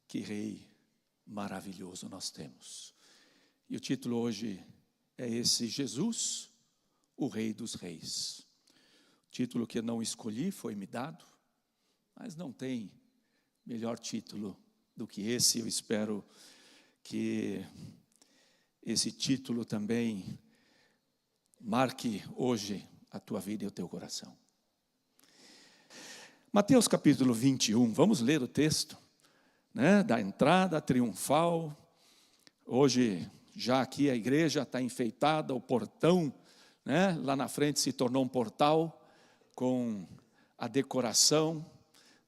Que rei maravilhoso nós temos. E o título hoje é esse: Jesus, o Rei dos Reis. O título que eu não escolhi, foi me dado, mas não tem melhor título do que esse. Eu espero que esse título também marque hoje a tua vida e o teu coração. Mateus capítulo 21, vamos ler o texto, da entrada triunfal. Hoje, já aqui a igreja está enfeitada, o portão, lá na frente se tornou um portal, com a decoração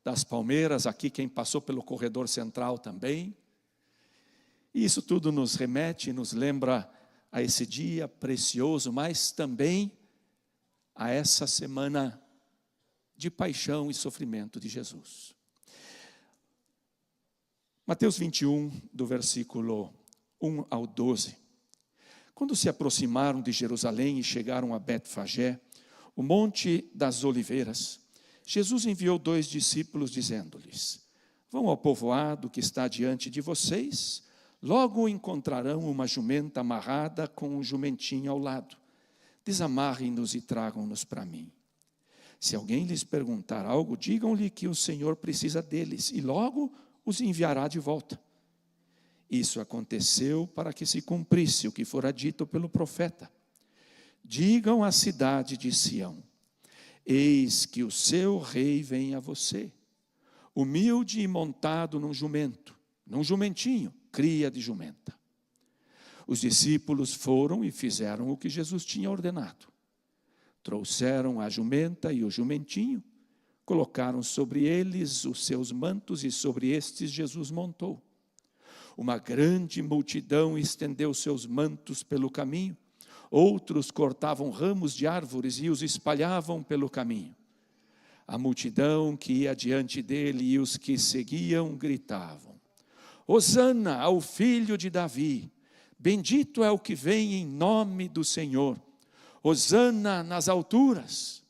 das palmeiras. Aqui quem passou pelo corredor central também. E isso tudo nos remete, nos lembra a esse dia precioso, mas também a essa semana de paixão e sofrimento de Jesus. Mateus 21, do versículo 1 ao 12. Quando se aproximaram de Jerusalém e chegaram a Betfagé, o monte das oliveiras, Jesus enviou 2 discípulos, dizendo-lhes: vão ao povoado que está diante de vocês, logo encontrarão uma jumenta amarrada com um jumentinho ao lado. Desamarrem-nos e tragam-nos para mim. Se alguém lhes perguntar algo, digam-lhe que o Senhor precisa deles e logo os enviará de volta. Isso aconteceu para que se cumprisse o que fora dito pelo profeta. Digam à cidade de Sião: eis que o seu rei vem a você, humilde e montado num jumentinho, cria de jumenta. Os discípulos foram e fizeram o que Jesus tinha ordenado. Trouxeram a jumenta e o jumentinho, colocaram sobre eles os seus mantos e sobre estes Jesus montou. Uma grande multidão estendeu seus mantos pelo caminho, outros cortavam ramos de árvores e os espalhavam pelo caminho. A multidão que ia diante dele e os que seguiam gritavam: Hosana ao filho de Davi, bendito é o que vem em nome do Senhor, Hosana nas alturas.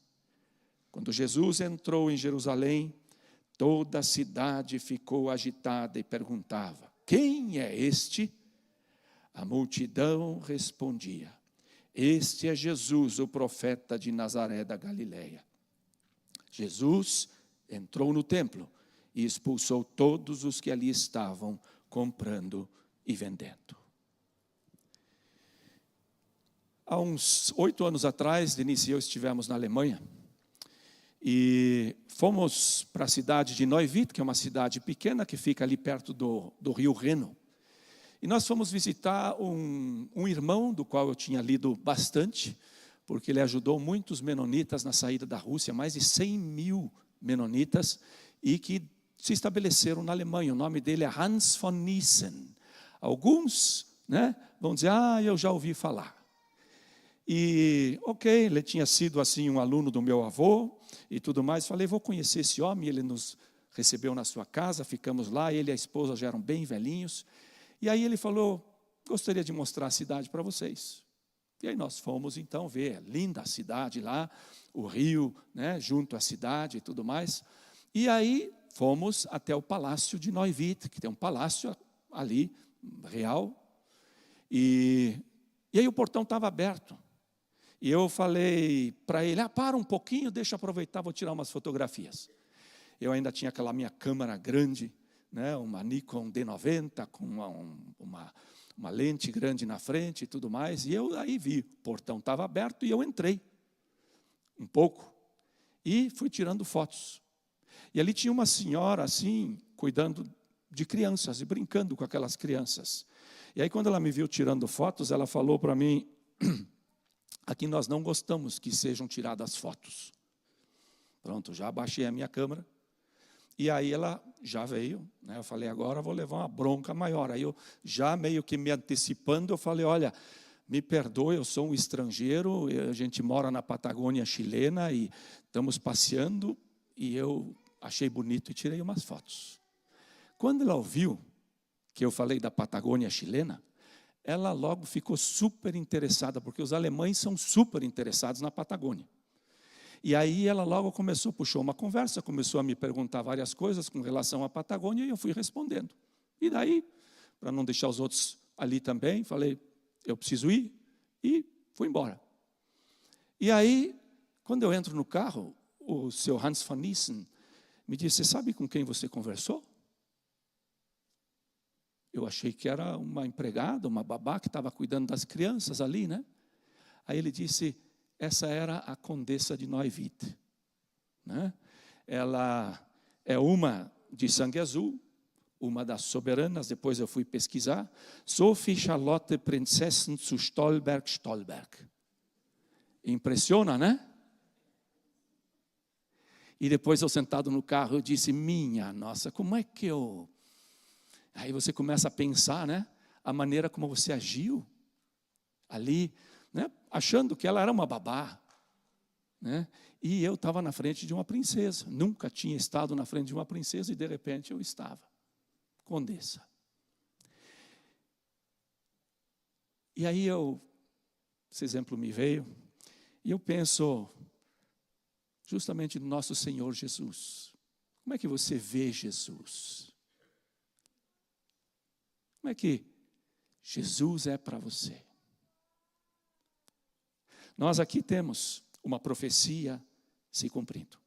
Quando Jesus entrou em Jerusalém, toda a cidade ficou agitada e perguntava: quem é este? A multidão respondia: este é Jesus, o profeta de Nazaré da Galileia. Jesus entrou no templo e expulsou todos os que ali estavam comprando e vendendo. Há uns 8 anos atrás, Denise e eu estivemos na Alemanha e fomos para a cidade de Neuwied, que é uma cidade pequena que fica ali perto do rio Reno. E nós fomos visitar um irmão do qual eu tinha lido bastante, porque ele ajudou muitos menonitas na saída da Rússia, mais de 100.000 menonitas, e que se estabeleceram na Alemanha. O nome dele é Hans von Niesen. Alguns vão dizer: eu já ouvi falar. E, ele tinha sido assim um aluno do meu avô e tudo mais. Falei: vou conhecer esse homem. Ele nos recebeu na sua casa, ficamos lá. Ele e a esposa já eram bem velhinhos. E aí ele falou: gostaria de mostrar a cidade para vocês. E aí nós fomos então ver, linda a cidade lá, o rio, junto à cidade e tudo mais. E aí fomos até o palácio de Neuwied, que tem um palácio ali, real. E aí o portão estava aberto. E eu falei para ele: para um pouquinho, deixa eu aproveitar, vou tirar umas fotografias. Eu ainda tinha aquela minha câmera grande, uma Nikon D90, com uma lente grande na frente e tudo mais. E eu aí vi, o portão estava aberto e eu entrei um pouco e fui tirando fotos. E ali tinha uma senhora assim, cuidando de crianças e brincando com aquelas crianças. E aí quando ela me viu tirando fotos, ela falou para mim: aqui nós não gostamos que sejam tiradas fotos. Pronto, já abaixei a minha câmera. E aí ela já veio, eu falei: agora vou levar uma bronca maior. Aí eu, já meio que me antecipando, eu falei: olha, me perdoe, eu sou um estrangeiro, a gente mora na Patagônia chilena e estamos passeando, e eu achei bonito e tirei umas fotos. Quando ela ouviu que eu falei da Patagônia chilena, ela logo ficou super interessada, porque os alemães são super interessados na Patagônia. E aí ela logo puxou uma conversa, começou a me perguntar várias coisas com relação à Patagônia, e eu fui respondendo. E daí, para não deixar os outros ali também, falei, eu preciso ir, e fui embora. E aí, quando eu entro no carro, o seu Hans von Nissen me disse, você sabe com quem você conversou? Eu achei que era uma empregada, uma babá que estava cuidando das crianças ali, né? Aí ele disse, essa era a condessa de Neuwied, né? Ela é uma de sangue azul, uma das soberanas, depois eu fui pesquisar, Sophie Charlotte Prinzessin zu Stolberg. Impressiona, né? E depois eu sentado no carro, eu disse, minha nossa, como é que eu... Aí você começa a pensar, né? A maneira como você agiu ali, né? Achando que ela era uma babá, né? E eu estava na frente de uma princesa. Nunca tinha estado na frente de uma princesa e de repente eu estava. Condessa. E aí esse exemplo me veio, e eu penso justamente no nosso Senhor Jesus. Como é que você vê Jesus? Como é que Jesus é para você? Nós aqui temos uma profecia se cumprindo.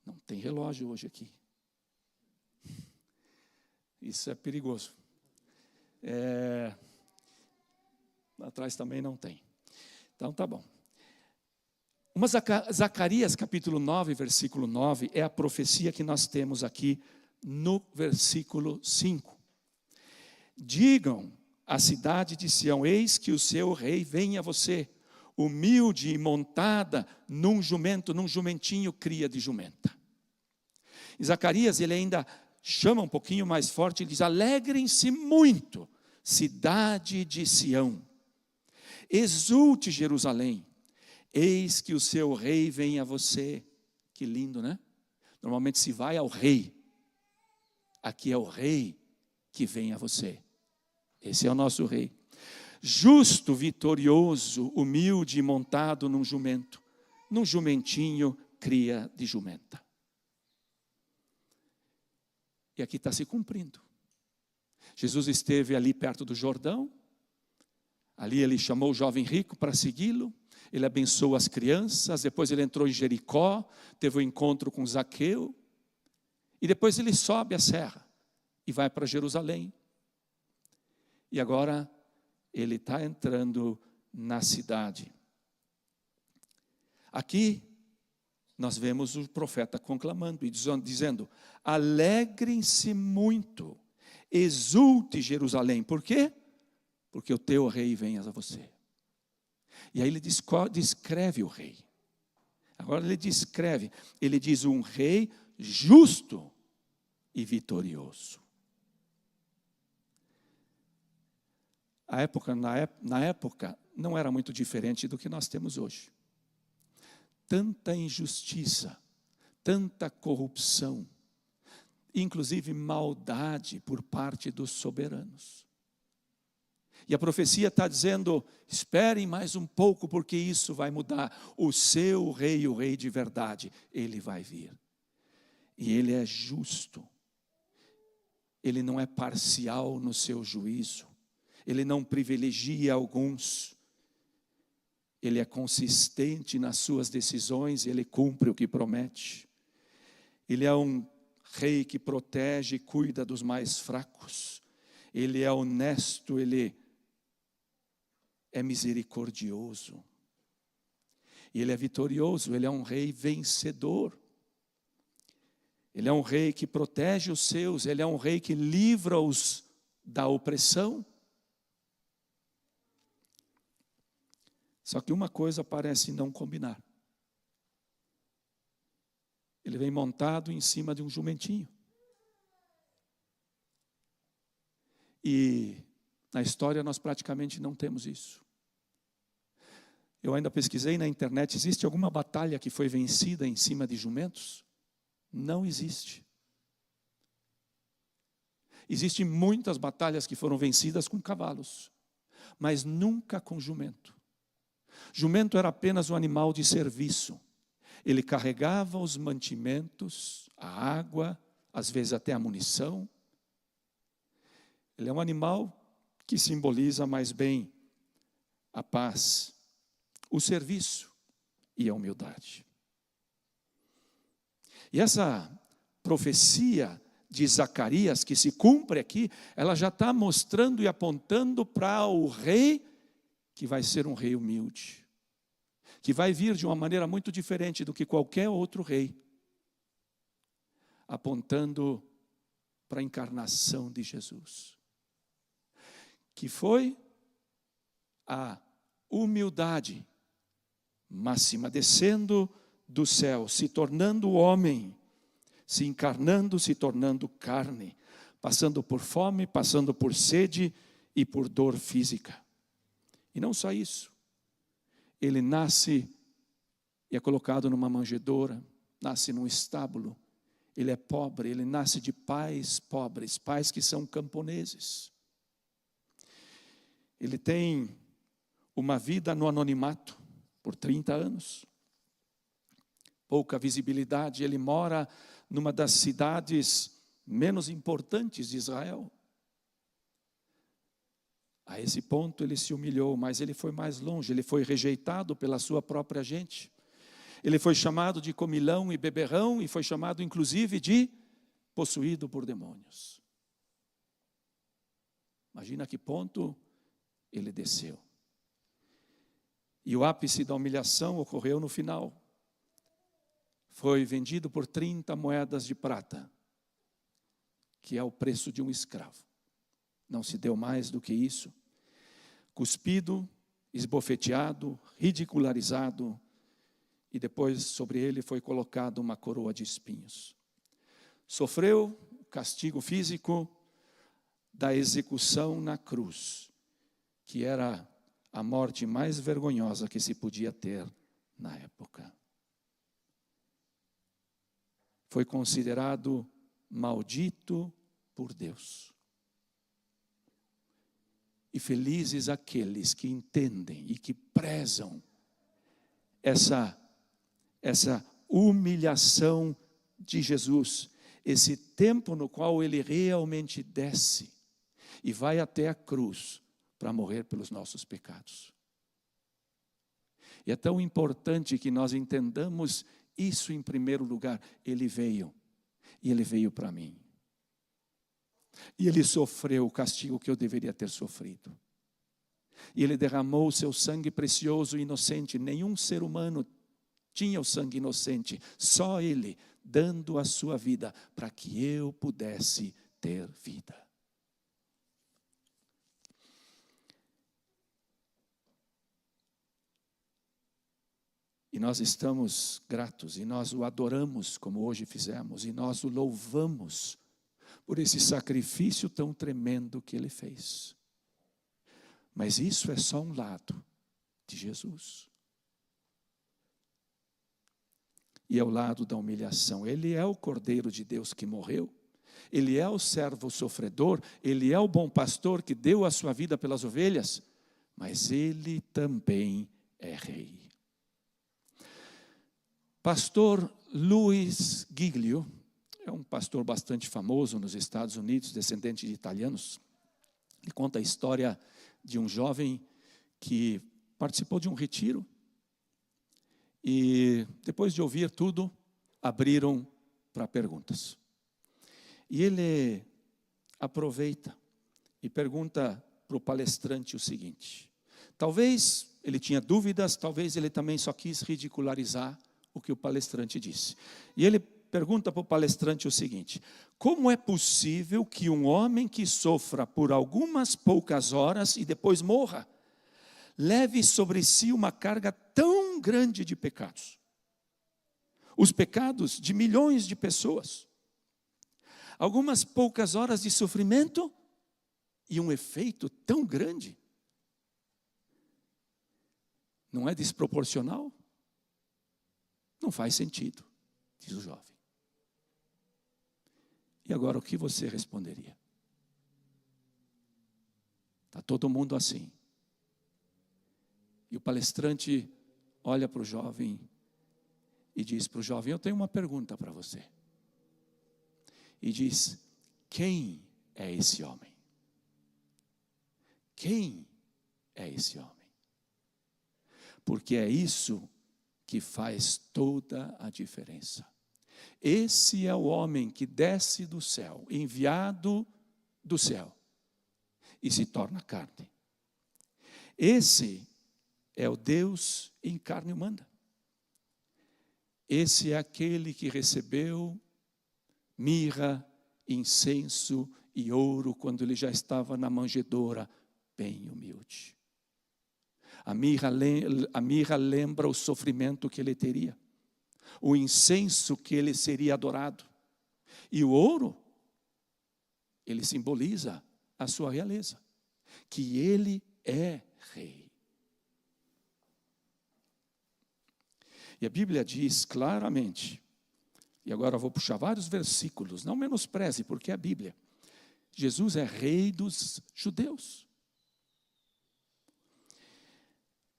Não tem relógio hoje aqui. Isso é perigoso. Atrás também não tem. Então tá bom. Zacarias capítulo 9, versículo 9, é a profecia que nós temos aqui no versículo 5. Digam à cidade de Sião, eis que o seu rei vem a você, humilde e montada num jumento, num jumentinho cria de jumenta. E Zacarias, ele ainda chama um pouquinho mais forte, ele diz, alegrem-se muito, cidade de Sião. Exulte Jerusalém, eis que o seu rei vem a você. Que lindo, né? Normalmente se vai ao rei, aqui é o rei que vem a você. Esse é o nosso rei. Justo, vitorioso, humilde e montado num jumento, num jumentinho cria de jumenta. E aqui está se cumprindo. Jesus esteve ali perto do Jordão, ali ele chamou o jovem rico para segui-lo, ele abençoou as crianças, depois ele entrou em Jericó, teve um encontro com Zaqueu, e depois ele sobe a serra e vai para Jerusalém. E agora ele está entrando na cidade. Aqui nós vemos o profeta conclamando e dizendo, alegrem-se muito, exulte Jerusalém. Por quê? Porque o teu rei vem a você. E aí ele descreve o rei. Agora ele descreve, ele diz um rei justo e vitorioso. Na época não era muito diferente do que nós temos hoje. Tanta injustiça, tanta corrupção, inclusive maldade por parte dos soberanos. E a profecia está dizendo, esperem mais um pouco porque isso vai mudar. O seu rei, o rei de verdade, ele vai vir. E ele é justo. Ele não é parcial no seu juízo. Ele não privilegia alguns. Ele é consistente nas suas decisões, ele cumpre o que promete. Ele é um rei que protege e cuida dos mais fracos. Ele é honesto, ele é misericordioso. E ele é vitorioso, ele é um rei vencedor. Ele é um rei que protege os seus, ele é um rei que livra-os da opressão. Só que uma coisa parece não combinar. Ele vem montado em cima de um jumentinho. E na história nós praticamente não temos isso. Eu ainda pesquisei na internet, existe alguma batalha que foi vencida em cima de jumentos? Não existe. Existem muitas batalhas que foram vencidas com cavalos, mas nunca com jumento. Jumento era apenas um animal de serviço. Ele carregava os mantimentos, a água, às vezes até a munição, Ele é um animal que simboliza mais bem a paz, o serviço e a humildade. E essa profecia de Zacarias, que se cumpre aqui, ela já está mostrando e apontando para o rei, que vai ser um rei humilde, que vai vir de uma maneira muito diferente do que qualquer outro rei, apontando para a encarnação de Jesus, que foi a humildade máxima, descendo do céu, se tornando homem, se encarnando, se tornando carne, passando por fome, passando por sede e por dor física. E não só isso, ele nasce e é colocado numa manjedoura, nasce num estábulo, ele é pobre, ele nasce de pais pobres, pais que são camponeses. Ele tem uma vida no anonimato por 30 anos. Pouca visibilidade, ele mora numa das cidades menos importantes de Israel. A esse ponto ele se humilhou, mas ele foi mais longe, ele foi rejeitado pela sua própria gente. Ele foi chamado de comilão e beberrão e foi chamado inclusive de possuído por demônios. Imagina a que ponto ele desceu. E o ápice da humilhação ocorreu no final. Foi vendido por 30 moedas de prata, que é o preço de um escravo. Não se deu mais do que isso. Cuspido, esbofeteado, ridicularizado, e depois sobre ele foi colocada uma coroa de espinhos. Sofreu o castigo físico da execução na cruz, que era a morte mais vergonhosa que se podia ter na época. Foi considerado maldito por Deus. E felizes aqueles que entendem e que prezam essa humilhação de Jesus, esse tempo no qual ele realmente desce e vai até a cruz para morrer pelos nossos pecados. E é tão importante que nós entendamos isso em primeiro lugar. Ele veio, e ele veio para mim. E ele sofreu o castigo que eu deveria ter sofrido. E ele derramou o seu sangue precioso e inocente. Nenhum ser humano tinha o sangue inocente, só ele, dando a sua vida para que eu pudesse ter vida. E nós estamos gratos, e nós o adoramos, como hoje fizemos, e nós o louvamos por esse sacrifício tão tremendo que ele fez. Mas isso é só um lado de Jesus. E é o lado da humilhação. Ele é o Cordeiro de Deus que morreu. Ele é o servo sofredor. Ele é o bom pastor que deu a sua vida pelas ovelhas. Mas ele também é rei. Pastor Luiz Giglio é um pastor bastante famoso nos Estados Unidos, descendente de italianos. Ele conta a história de um jovem que participou de um retiro e depois de ouvir tudo, abriram para perguntas. E ele aproveita e pergunta para o palestrante o seguinte: talvez ele tinha dúvidas, talvez ele também só quis ridicularizar o que o palestrante disse. E ele pergunta para o palestrante o seguinte: como é possível que um homem que sofra por algumas poucas horas e depois morra, leve sobre si uma carga tão grande de pecados? Os pecados de milhões de pessoas. Algumas poucas horas de sofrimento e um efeito tão grande. Não é desproporcional? Não faz sentido, diz o jovem. E agora o que você responderia? Está todo mundo assim. E o palestrante olha para o jovem e diz para o jovem: eu tenho uma pergunta para você. E diz: quem é esse homem? quem é esse homem? Porque é isso que faz toda a diferença. Esse é o homem que desce do céu, enviado do céu, e se torna carne. Esse é o Deus em carne humana. Esse é aquele que recebeu mirra, incenso e ouro quando ele já estava na manjedoura, bem humilde. A mirra lembra o sofrimento que ele teria, o incenso que ele seria adorado, e o ouro, ele simboliza a sua realeza, que ele é rei. E a Bíblia diz claramente, e agora eu vou puxar vários versículos, não menospreze, porque é a Bíblia. Jesus é rei dos judeus.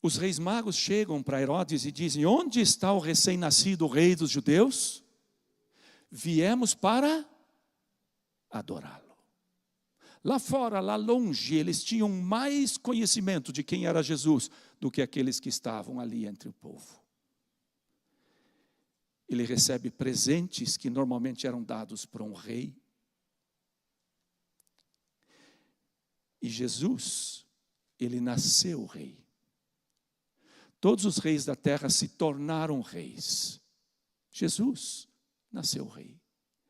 Os reis magos chegam para Herodes e dizem: onde está o recém-nascido rei dos judeus? Viemos para adorá-lo. Lá fora, lá longe, eles tinham mais conhecimento de quem era Jesus do que aqueles que estavam ali entre o povo. Ele recebe presentes que normalmente eram dados por um rei. E Jesus, ele nasceu rei. Todos os reis da terra se tornaram reis. Jesus nasceu rei,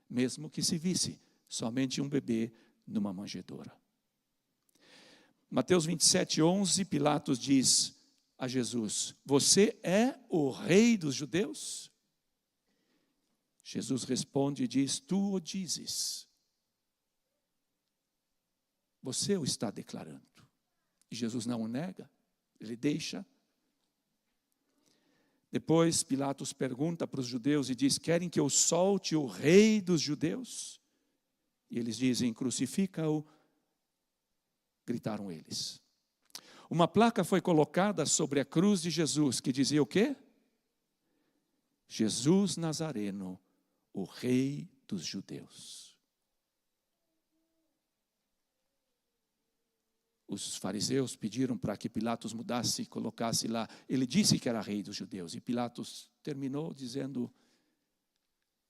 mesmo que se visse somente um bebê numa manjedoura. Mateus 27:11, Pilatos diz a Jesus: você é o rei dos judeus? Jesus responde e diz: tu o dizes. Você o está declarando. E Jesus não o nega, ele deixa. Depois Pilatos pergunta para os judeus e diz: querem que eu solte o rei dos judeus? E eles dizem: crucifica-o. Gritaram eles. Uma placa foi colocada sobre a cruz de Jesus que dizia o quê? Jesus Nazareno, o rei dos judeus. Os fariseus pediram para que Pilatos mudasse e colocasse lá. Ele disse que era rei dos judeus. E Pilatos terminou dizendo: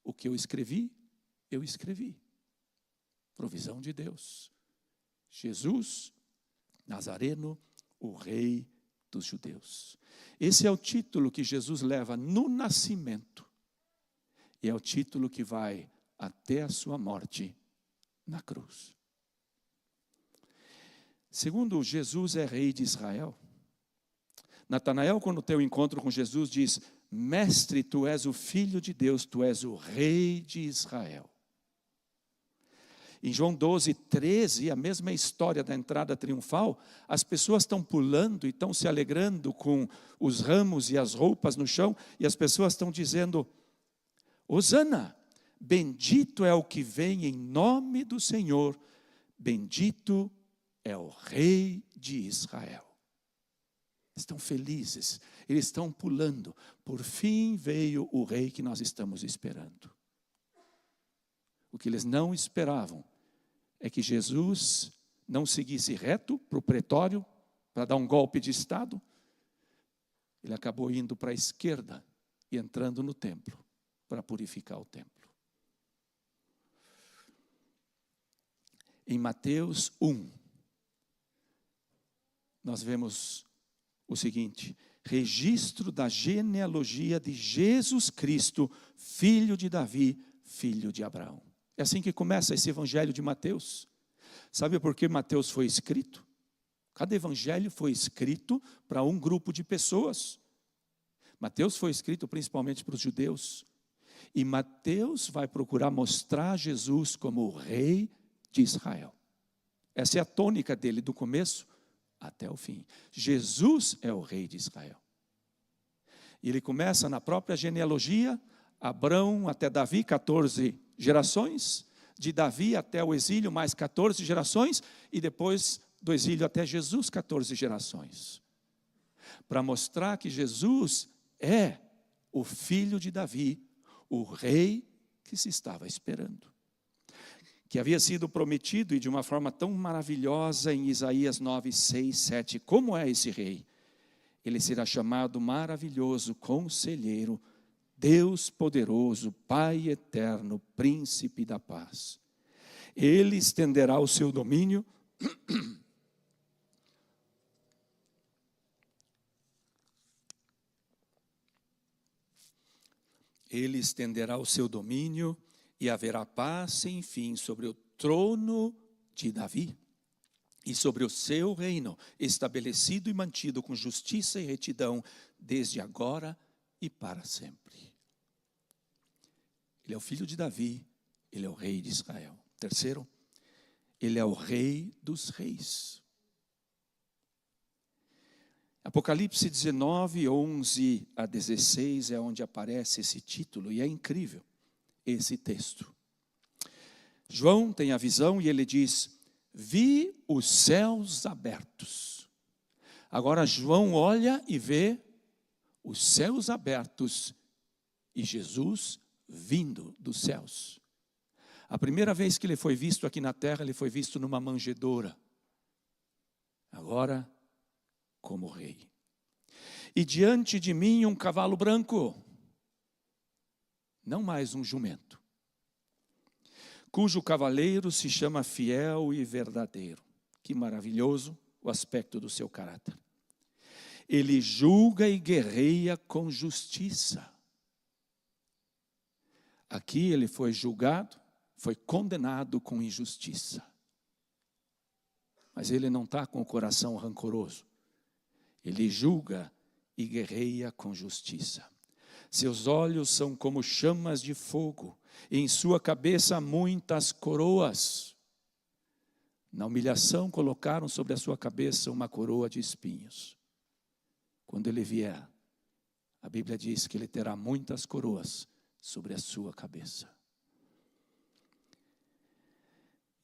o que eu escrevi. Provisão de Deus. Jesus Nazareno, o rei dos judeus. Esse é o título que Jesus leva no nascimento. E é o título que vai até a sua morte na cruz. Segundo, Jesus é rei de Israel. Natanael, quando tem o encontro com Jesus, diz: mestre, tu és o filho de Deus, tu és o rei de Israel. Em João 12:13, a mesma história da entrada triunfal, as pessoas estão pulando e estão se alegrando com os ramos e as roupas no chão, e as pessoas estão dizendo: Hosana, bendito é o que vem em nome do Senhor, bendito é o rei de Israel. Estão felizes, eles estão pulando. Por fim veio o rei que nós estamos esperando. O que eles não esperavam é que Jesus não seguisse reto para o pretório, para dar um golpe de Estado. Ele acabou indo para a esquerda e entrando no templo, para purificar o templo. Em Mateus 1, nós vemos o seguinte: registro da genealogia de Jesus Cristo, filho de Davi, filho de Abraão. É assim que começa esse evangelho de Mateus. Sabe por que Mateus foi escrito? Cada evangelho foi escrito para um grupo de pessoas. Mateus foi escrito principalmente para os judeus. E Mateus vai procurar mostrar Jesus como o rei de Israel. Essa é a tônica dele do começo até o fim. Jesus é o rei de Israel. E ele começa na própria genealogia, Abrão até Davi, 14 gerações, de Davi até o exílio, mais 14 gerações, e depois do exílio até Jesus, 14 gerações. Para mostrar que Jesus é o filho de Davi, o rei que se estava esperando. que havia sido prometido e de uma forma tão maravilhosa em Isaías 9, 6, 7. Como é esse rei? Ele será chamado maravilhoso, conselheiro, Deus poderoso, Pai eterno, príncipe da paz. Ele estenderá o seu domínio Ele estenderá o seu domínio e haverá paz sem fim sobre o trono de Davi e sobre o seu reino, estabelecido e mantido com justiça e retidão, desde agora e para sempre. Ele é o filho de Davi, ele é o rei de Israel. Terceiro, ele é o rei dos reis. Apocalipse 19, 11 a 16 é onde aparece esse título, e é incrível esse texto. João tem a visão e ele diz: vi os céus abertos. Agora João olha e vê os céus abertos e Jesus vindo dos céus. A primeira vez que ele foi visto aqui na terra, ele foi visto numa manjedoura. Agora, como rei. E diante de mim um cavalo branco, não mais um jumento, cujo cavaleiro se chama Fiel e Verdadeiro. Que maravilhoso o aspecto do seu caráter. Ele julga e guerreia com justiça. Aqui ele foi julgado, foi condenado com injustiça. Mas ele não está com o coração rancoroso. Ele julga e guerreia com justiça. Seus olhos são como chamas de fogo, e em sua cabeça há muitas coroas. Na humilhação colocaram sobre a sua cabeça uma coroa de espinhos. Quando ele vier, a Bíblia diz que ele terá muitas coroas sobre a sua cabeça.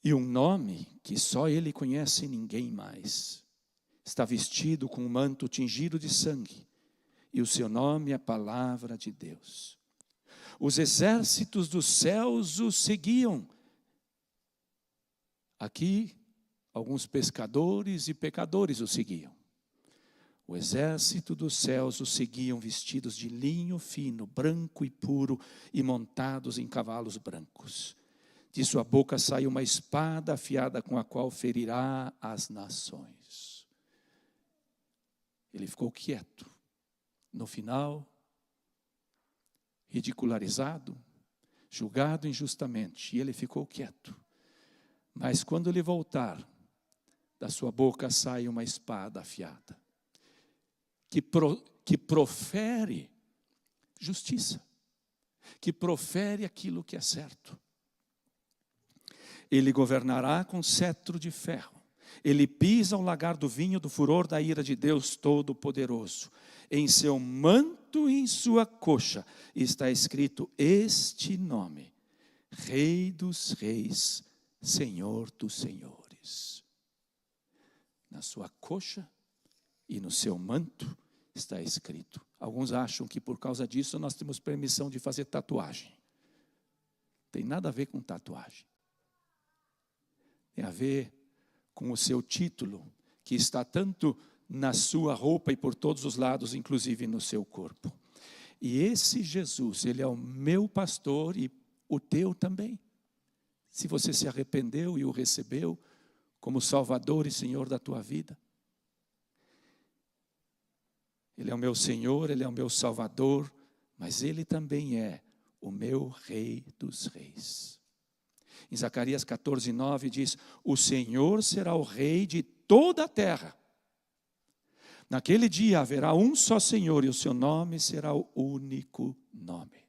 E um nome que só ele conhece e ninguém mais. Está vestido com um manto tingido de sangue, e o seu nome é a palavra de Deus. Os exércitos dos céus o seguiam. Aqui, alguns pescadores e pecadores o seguiam. O exército dos céus o seguiam vestidos de linho fino, branco e puro, e montados em cavalos brancos. De sua boca sai uma espada afiada com a qual ferirá as nações. Ele ficou quieto. No final, ridicularizado, julgado injustamente, e ele ficou quieto. Mas quando ele voltar, da sua boca sai uma espada afiada, que profere justiça, que profere aquilo que é certo. Ele governará com cetro de ferro. Ele pisa o lagar do vinho do furor da ira de Deus Todo-Poderoso. Em seu manto e em sua coxa está escrito este nome: Rei dos Reis, Senhor dos Senhores. Na sua coxa e no seu manto está escrito. Alguns acham que por causa disso nós temos permissão de fazer tatuagem. Tem nada a ver com tatuagem. Tem a ver com o seu título, que está tanto na sua roupa e por todos os lados, inclusive no seu corpo. E esse Jesus, ele é o meu pastor e o teu também. Se você se arrependeu e o recebeu como Salvador e Senhor da tua vida. Ele é o meu Senhor, ele é o meu Salvador, mas ele também é o meu Rei dos Reis. Em Zacarias 14, 9 diz: o Senhor será o Rei de toda a terra. Naquele dia haverá um só Senhor e o seu nome será o único nome.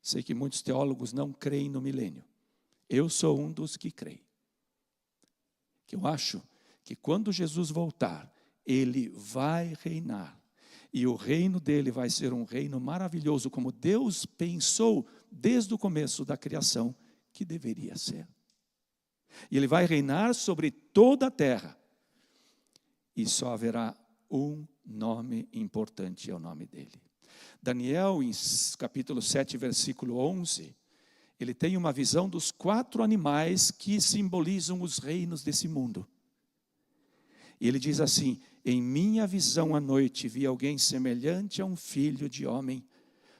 Sei que muitos teólogos não creem no milênio. Eu sou um dos que creem. Que eu acho que quando Jesus voltar, ele vai reinar. E o reino dele vai ser um reino maravilhoso, como Deus pensou desde o começo da criação que deveria ser. E ele vai reinar sobre toda a terra. E só haverá um nome importante, é o nome dele. Daniel, em capítulo 7, versículo 11, ele tem uma visão dos 4 animais que simbolizam os reinos desse mundo. E ele diz assim: em minha visão à noite vi alguém semelhante a um filho de homem,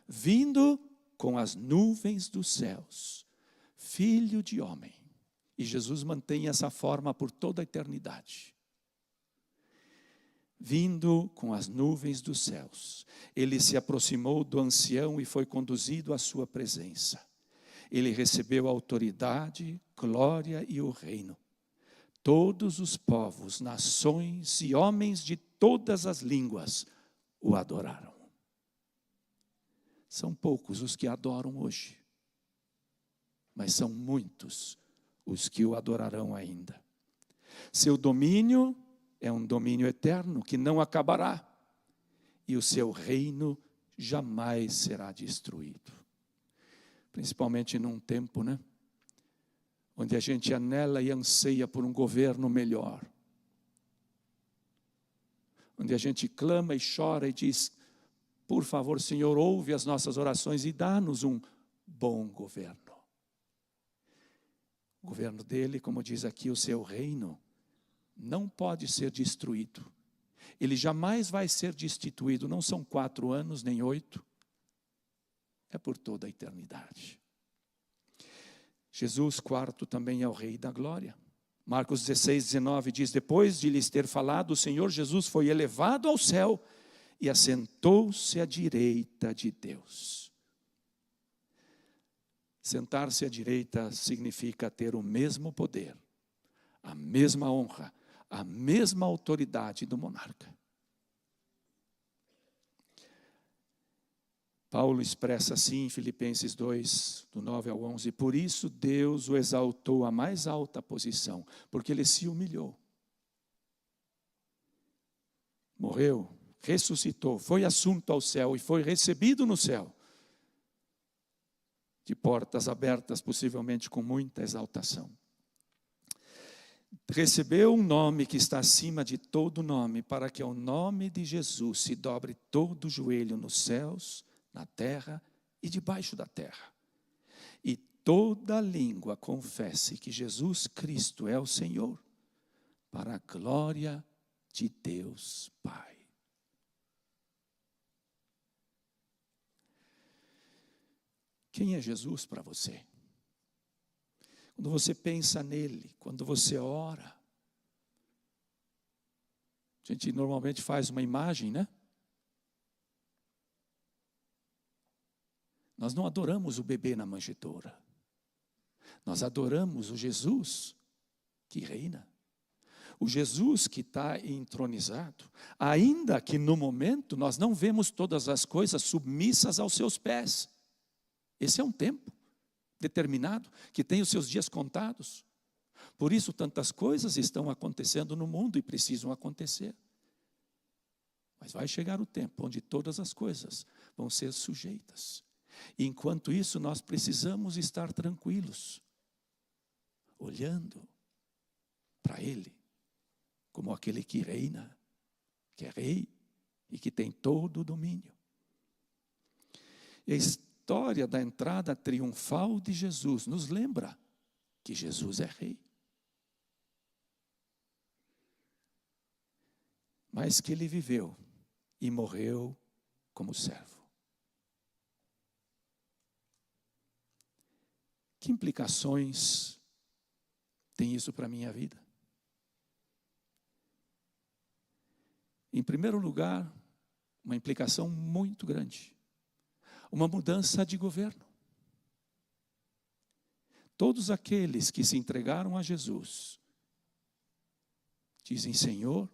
vindo com as nuvens dos céus. Filho de homem. E Jesus mantém essa forma por toda a eternidade. Vindo com as nuvens dos céus. Ele se aproximou do ancião e foi conduzido à sua presença. Ele recebeu a autoridade, glória e o reino. Todos os povos, nações e homens de todas as línguas o adoraram. São poucos os que adoram hoje, mas são muitos os que o adorarão ainda. Seu domínio é um domínio eterno que não acabará, e o seu reino jamais será destruído. Principalmente num tempo, onde a gente anela e anseia por um governo melhor. Onde a gente clama e chora e diz: por favor, Senhor, ouve as nossas orações e dá-nos um bom governo. O governo dele, como diz aqui, o seu reino, não pode ser destruído. Ele jamais vai ser destituído. Não são 4 anos, nem 8. É por toda a eternidade. Jesus, quarto, também é o Rei da Glória. Marcos 16, 19 diz: depois de lhes ter falado, o Senhor Jesus foi elevado ao céu e assentou-se à direita de Deus. Sentar-se à direita significa ter o mesmo poder, a mesma honra, a mesma autoridade do monarca. Paulo expressa assim em Filipenses 2, do 9 ao 11, por isso Deus o exaltou à mais alta posição, porque ele se humilhou. Morreu, ressuscitou, foi assunto ao céu e foi recebido no céu, de portas abertas, possivelmente com muita exaltação. Recebeu um nome que está acima de todo nome, para que ao nome de Jesus se dobre todo o joelho nos céus, na terra e debaixo da terra. E toda língua confesse que Jesus Cristo é o Senhor, para a glória de Deus Pai. Quem é Jesus para você? Quando você pensa nele, quando você ora, a gente normalmente faz uma imagem, Nós não adoramos o bebê na manjedoura. Nós adoramos o Jesus que reina. O Jesus que está entronizado. Ainda que no momento nós não vemos todas as coisas submissas aos seus pés. Esse é um tempo determinado, que tem os seus dias contados. Por isso tantas coisas estão acontecendo no mundo e precisam acontecer. Mas vai chegar o tempo onde todas as coisas vão ser sujeitas. E enquanto isso, nós precisamos estar tranquilos, olhando para Ele, como aquele que reina, que é rei e que tem todo o domínio. E a história da entrada triunfal de Jesus nos lembra que Jesus é rei. Mas que Ele viveu e morreu como servo. Que implicações tem isso para a minha vida? Em primeiro lugar, uma implicação muito grande. Uma mudança de governo. Todos aqueles que se entregaram a Jesus dizem: Senhor,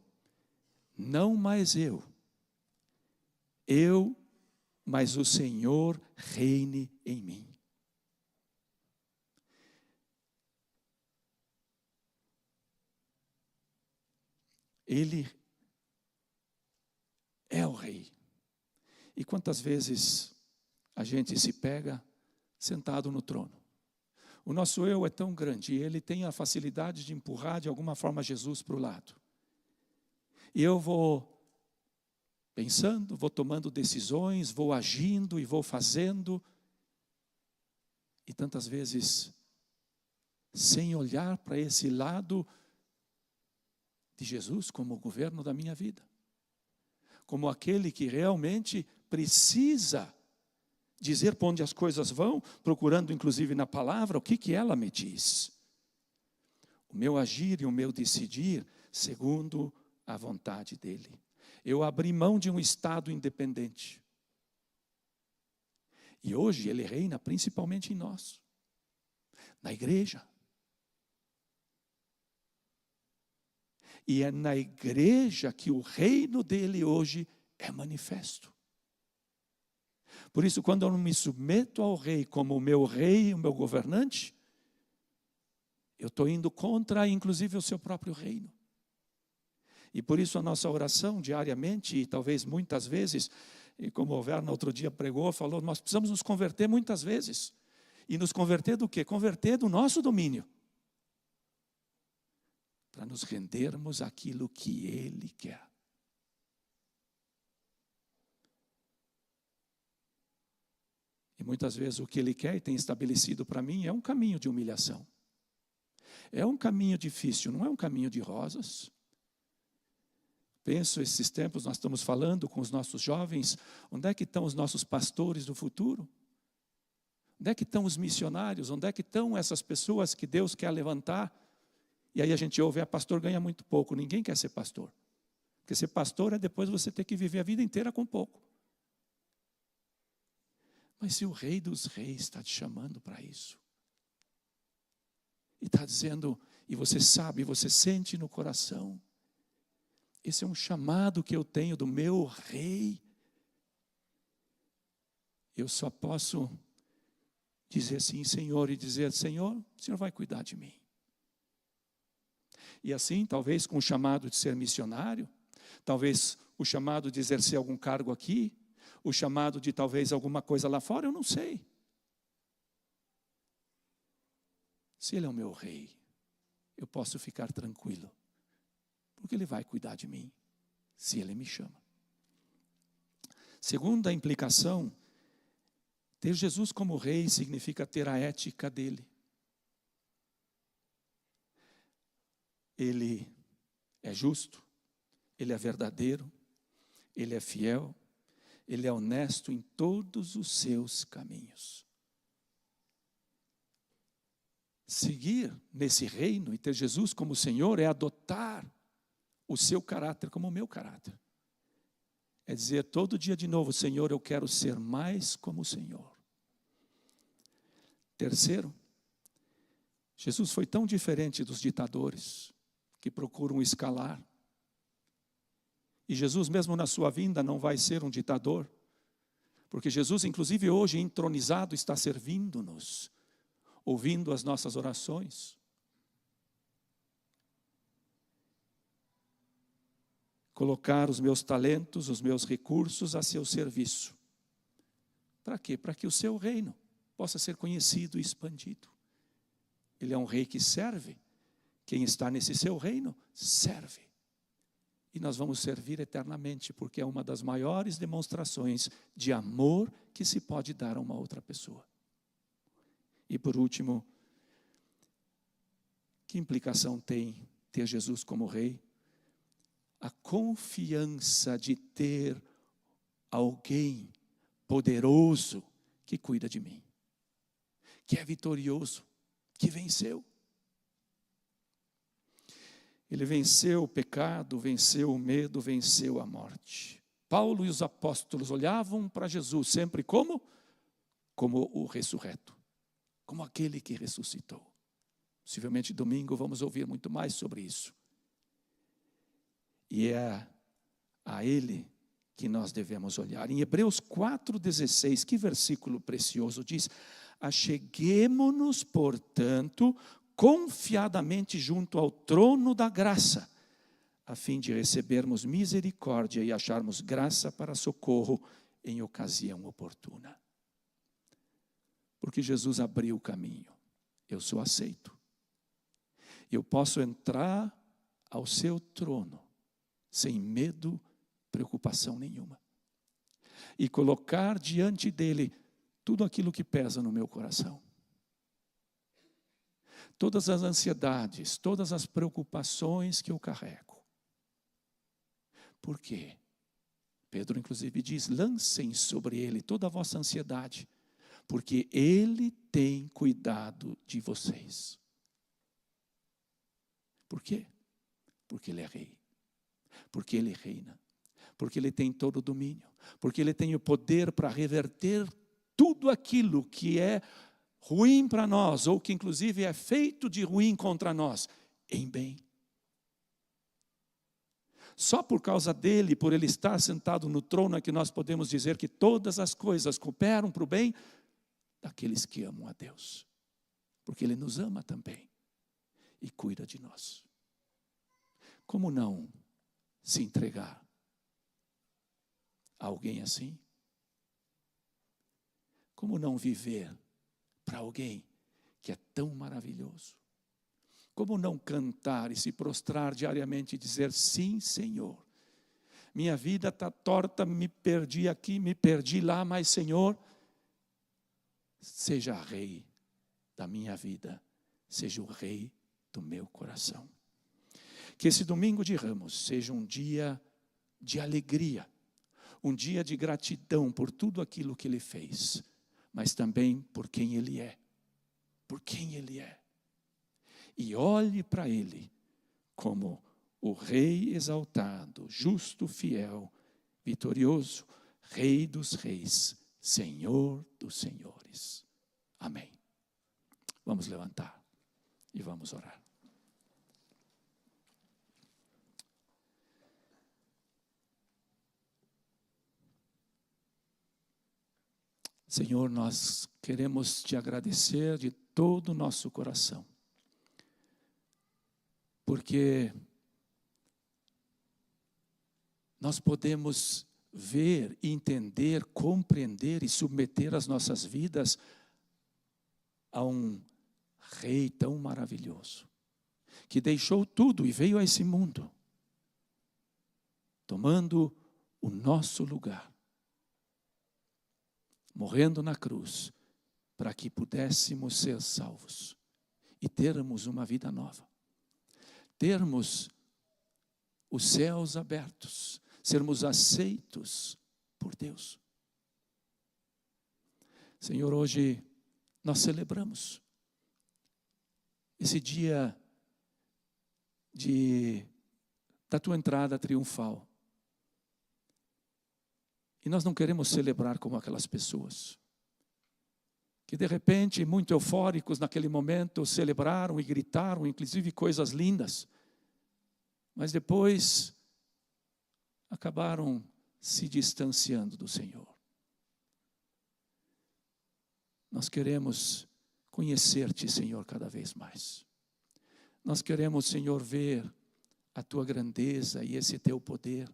não mais eu, mas o Senhor reine em mim. Ele é o rei. E quantas vezes a gente se pega sentado no trono? O nosso eu é tão grande, e ele tem a facilidade de empurrar de alguma forma Jesus para o lado. E eu vou pensando, vou tomando decisões, vou agindo e vou fazendo. E tantas vezes, sem olhar para esse lado de Jesus como o governo da minha vida, como aquele que realmente precisa dizer para onde as coisas vão, procurando inclusive na palavra o que ela me diz. O meu agir e o meu decidir segundo a vontade dele. Eu abri mão de um estado independente. E hoje ele reina principalmente em nós, na igreja. E é na igreja que o reino dele hoje é manifesto. Por isso, quando eu não me submeto ao rei como o meu rei, o meu governante, eu estou indo contra, inclusive, o seu próprio reino. E por isso a nossa oração diariamente, e talvez muitas vezes, e como o Werner outro dia pregou, falou, nós precisamos nos converter muitas vezes. E nos converter do quê? Converter do nosso domínio. Para nos rendermos àquilo que Ele quer. E muitas vezes o que Ele quer e tem estabelecido para mim é um caminho de humilhação. É um caminho difícil, não é um caminho de rosas. Penso, esses tempos nós estamos falando com os nossos jovens, onde é que estão os nossos pastores do futuro? Onde é que estão os missionários? Onde é que estão essas pessoas que Deus quer levantar? E aí a gente ouve, pastor ganha muito pouco, ninguém quer ser pastor. Porque ser pastor é depois você ter que viver a vida inteira com pouco. Mas se o Rei dos Reis está te chamando para isso, e está dizendo, e você sabe, você sente no coração, esse é um chamado que eu tenho do meu Rei. Eu só posso dizer sim, Senhor, e dizer, Senhor, o Senhor vai cuidar de mim. E assim, talvez com o chamado de ser missionário, talvez o chamado de exercer algum cargo aqui, o chamado de talvez alguma coisa lá fora, eu não sei. Se Ele é o meu Rei, eu posso ficar tranquilo, porque Ele vai cuidar de mim, se Ele me chama. Segunda implicação, ter Jesus como Rei significa ter a ética dele. Ele é justo, Ele é verdadeiro, Ele é fiel, Ele é honesto em todos os seus caminhos. Seguir nesse reino e ter Jesus como Senhor é adotar o seu caráter como o meu caráter. É dizer todo dia de novo, Senhor, eu quero ser mais como o Senhor. Terceiro, Jesus foi tão diferente dos ditadores que procuram escalar. E Jesus mesmo na sua vinda não vai ser um ditador, porque Jesus inclusive hoje entronizado está servindo-nos, ouvindo as nossas orações. Colocar os meus talentos, os meus recursos a seu serviço. Para quê? Para que o seu reino possa ser conhecido e expandido. Ele é um rei que serve. Quem está nesse seu reino, serve. E nós vamos servir eternamente, porque é uma das maiores demonstrações de amor que se pode dar a uma outra pessoa. E por último, que implicação tem ter Jesus como rei? A confiança de ter alguém poderoso que cuida de mim, que é vitorioso, que venceu. Ele venceu o pecado, venceu o medo, venceu a morte. Paulo e os apóstolos olhavam para Jesus sempre como o ressurreto, como aquele que ressuscitou. Possivelmente domingo vamos ouvir muito mais sobre isso. E é a Ele que nós devemos olhar. Em Hebreus 4,16, que versículo precioso, diz: acheguemo-nos, portanto, confiadamente junto ao trono da graça, a fim de recebermos misericórdia e acharmos graça para socorro em ocasião oportuna. Porque Jesus abriu o caminho, eu sou aceito. Eu posso entrar ao seu trono, sem medo, preocupação nenhuma. E colocar diante dele tudo aquilo que pesa no meu coração. todas as ansiedades, todas as preocupações que eu carrego. Por quê? Pedro inclusive diz, lancem sobre ele toda a vossa ansiedade, porque ele tem cuidado de vocês. Por quê? Porque ele é rei, porque ele reina, porque ele tem todo o domínio, porque ele tem o poder para reverter tudo aquilo que é ruim para nós, ou que inclusive é feito de ruim contra nós, em bem. Só por causa dele, por ele estar sentado no trono, é que nós podemos dizer que todas as coisas cooperam para o bem daqueles que amam a Deus. Porque ele nos ama também e cuida de nós. Como não se entregar a alguém assim? Como não viver para alguém que é tão maravilhoso? Como não cantar e se prostrar diariamente e dizer, sim, Senhor, minha vida está torta, me perdi aqui, me perdi lá, mas Senhor, seja rei da minha vida, seja o rei do meu coração. Que esse domingo de Ramos seja um dia de alegria, um dia de gratidão por tudo aquilo que Ele fez, mas também por quem Ele é, por quem Ele é. E olhe para Ele como o Rei exaltado, justo, fiel, vitorioso, Rei dos reis, Senhor dos senhores. Amém. Vamos levantar e vamos orar. Senhor, nós queremos te agradecer de todo o nosso coração. Porque nós podemos ver, entender, compreender e submeter as nossas vidas a um Rei tão maravilhoso, que deixou tudo e veio a esse mundo, tomando o nosso lugar, morrendo na cruz, para que pudéssemos ser salvos e termos uma vida nova. Termos os céus abertos, sermos aceitos por Deus. Senhor, hoje nós celebramos esse dia da tua entrada triunfal. E nós não queremos celebrar como aquelas pessoas que de repente, muito eufóricos naquele momento, celebraram e gritaram, inclusive coisas lindas, mas depois acabaram se distanciando do Senhor. Nós queremos conhecer-te, Senhor, cada vez mais. Nós queremos, Senhor, ver a tua grandeza e esse teu poder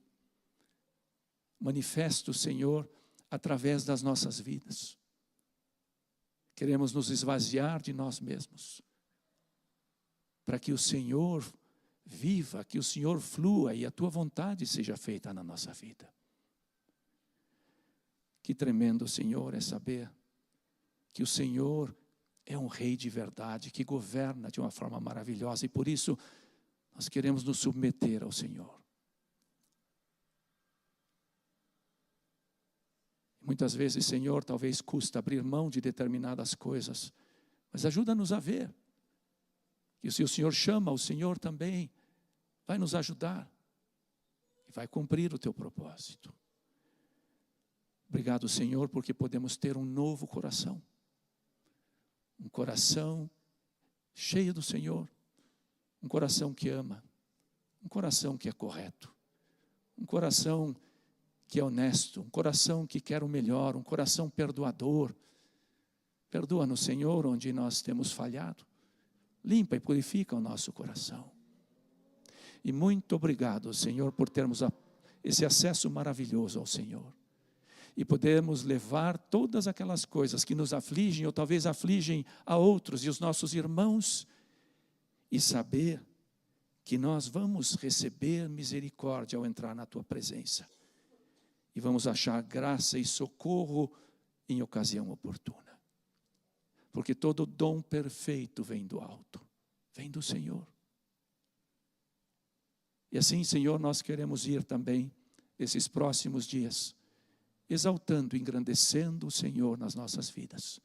manifesto, Senhor, através das nossas vidas. Queremos nos esvaziar de nós mesmos, para que o Senhor viva, que o Senhor flua e a tua vontade seja feita na nossa vida. Que tremendo, Senhor, é saber que o Senhor é um Rei de verdade, que governa de uma forma maravilhosa, e por isso nós queremos nos submeter ao Senhor. Muitas vezes, Senhor, talvez custa abrir mão de determinadas coisas, mas ajuda-nos a ver que se o Senhor chama, o Senhor também vai nos ajudar e vai cumprir o teu propósito. Obrigado, Senhor, porque podemos ter um novo coração, um coração cheio do Senhor, um coração que ama, um coração que é correto, um coração que é honesto, um coração que quer o melhor, um coração perdoador. Perdoa-nos, Senhor, onde nós temos falhado. Limpa e purifica o nosso coração. E muito obrigado, Senhor, por termos esse acesso maravilhoso ao Senhor. E podemos levar todas aquelas coisas que nos afligem, ou talvez afligem a outros e os nossos irmãos, e saber que nós vamos receber misericórdia ao entrar na tua presença. E vamos achar graça e socorro em ocasião oportuna. Porque todo dom perfeito vem do alto. vem do Senhor. E assim, Senhor, nós queremos ir também, esses próximos dias, exaltando, engrandecendo o Senhor nas nossas vidas.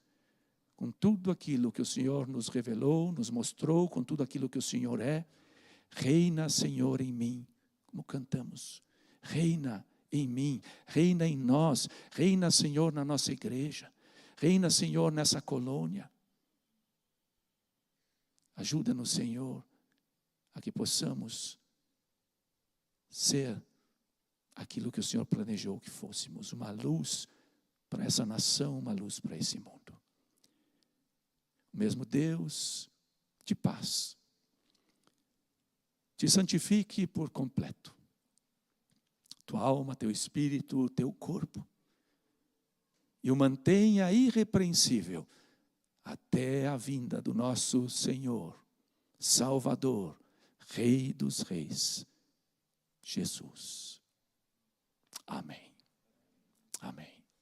Com tudo aquilo que o Senhor nos revelou, nos mostrou, com tudo aquilo que o Senhor é. Reina, Senhor, em mim, como cantamos. Reina em mim, reina em nós, reina, Senhor, na nossa igreja. Reina, Senhor, nessa colônia. Ajuda-nos, Senhor, a que possamos ser aquilo que o Senhor planejou que fôssemos, uma luz para essa nação, uma luz para esse mundo. O mesmo Deus de paz te santifique por completo, tua alma, teu espírito, teu corpo, e o mantenha irrepreensível até a vinda do nosso Senhor, Salvador, Rei dos Reis, Jesus. Amém.